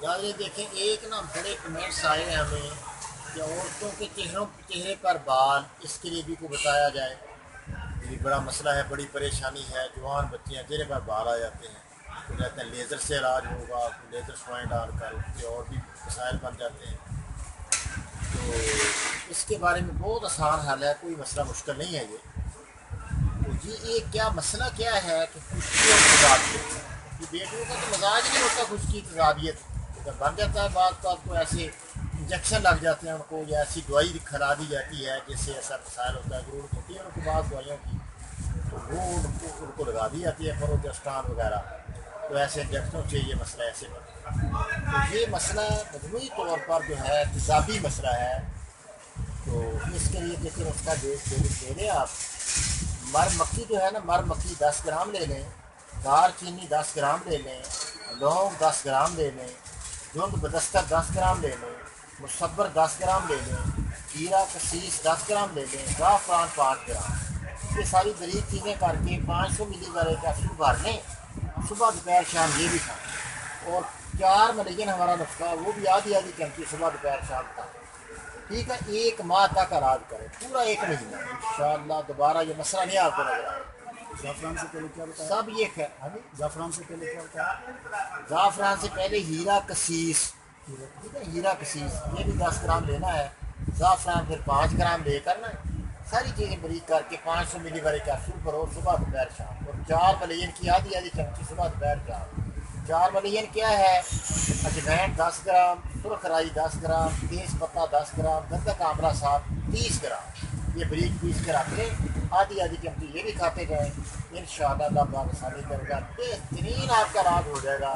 یار یہ دیکھیں ایک نا بڑے کمنٹس آئے ہیں ہمیں کہ عورتوں کے چہرے پر بال اس کے لیے بھی کو بتایا جائے۔ یہ بڑا مسئلہ ہے، بڑی پریشانی ہے، جوان بچے ہیں چہرے پر بال آ جاتے ہیں تو کہتے ہیں لیزر سے علاج ہوگا، لیزر سوائیں ڈال کر اس کے اور بھی مسائل بن جاتے ہیں۔ تو اس کے بارے میں بہت آسان حل ہے، کوئی مسئلہ مشکل نہیں ہے یہ۔ تو یہ کیا مسئلہ کیا ہے کہ خشکی اور تیزابیت، یہ بیٹیوں کا تو مزاج نہیں ہوتا خشکی تیزابیت، جب بن جاتا ہے بعض کو ایسے انجیکشن لگ جاتے ہیں ان کو، یا ایسی دوائی کھلا دی جاتی ہے جس سے ایسا مسائل ہوتا ہے، ضرورت ہوتی ہے ان کو بعض دوائیوں کی، تو وہ ان کو لگا دی جاتی ہے پروجسٹران وغیرہ، تو ایسے انجیکشنوں سے یہ مسئلہ ایسے بنتا ہے۔ تو یہ مسئلہ مجموعی طور پر جو ہے تیزابی مسئلہ ہے، تو اس کے لیے لیکن اس کا دے دیں آپ۔ مر مکھی جو ہے نا، مر مکھی 10 گرام لے لیں، دار چینی 10 گرام لے لیں، لونگ 10 گرام لے لیں، جند بدستر 10 گرام لے لیں، مصبر 10 گرام لے لیں، ہیرا کسیس 10 گرام لے لیں، زعفران 5 گرام، یہ ساری بریک چیزیں کر کے 500 ملی والے کیپسول بھر لیں، صبح دوپہر شام یہ بھی کھائیں، اور 4 ملین ہمارا نسخہ وہ بھی آدھی چمچی صبح دوپہر شام کا، ٹھیک ہے، 1 ماہ تک علاج کریں، پورا 1 مہینہ، انشاءاللہ دوبارہ یہ مسئلہ نہیں آپ کو نظر آئے گا۔ زعفران سے پہلے کیا بتایا؟ سب یہ ہے، ہاں جی، زعفران سے پہلے کیا بتایا؟ زعفران سے پہلے ہیرا کسیس، ٹھیک ہے، ہیرا کسیس یہ بھی 10 گرام لینا ہے، زعفران پھر 5 گرام لے کر نا ساری چیزیں بریک کر کے 500 ملی والے کیپسول پر اور صبح دوپہر شام، اور 4 ملین کی آدھی چمچی صبح دوپہر شام۔ 4 ملین کیا ہے؟ اجوین 10 گرام، سرخ رائی 10 گرام، تیز پتہ 10 گرام، گندک آملہ 30 گرام، یہ بریک پیس کے رکھ لیں، آدھی چمچی یہ بھی کھاتے جائیں، انشاءاللہ اللہ پاک آسانی کرے گا، بہترین آپ کا علاج ہو جائے گا۔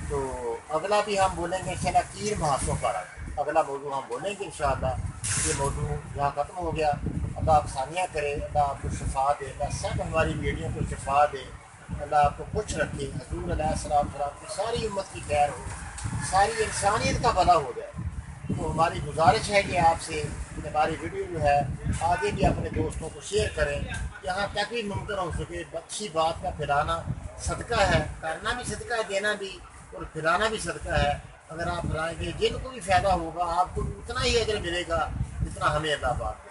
تو اگلا بھی ہم بولیں گے انشاءاللہ کیر مہاسوں پر، اگلا موضوع ہم بولیں گے انشاءاللہ۔ یہ موضوع یہاں ختم ہو گیا، اللہ آسانیاں کرے، اللہ آپ کو شفا دے، اللہ سب ہماری بیٹیوں کو شفا دے، اللہ آپ کو خوش رکھے، حضور علیہ السلام کی ساری امت کی خیر ہو، ساری انسانیت کا بھلا ہو جائے۔ تو ہماری گزارش ہے کہ آپ سے کہ ہماری ویڈیو جو ہے آگے بھی اپنے دوستوں کو شیئر کریں، جہاں تک بھی ممکن ہو سکے اچھی بات کا پھیلانا صدقہ ہے، کرنا بھی صدقہ ہے، دینا بھی اور پھیلانا بھی صدقہ ہے۔ اگر آپ پھیلائیں گے جن کو بھی فائدہ ہوگا آپ کو اتنا ہی اجر ملے گا جتنا ہمیں اللہ پاک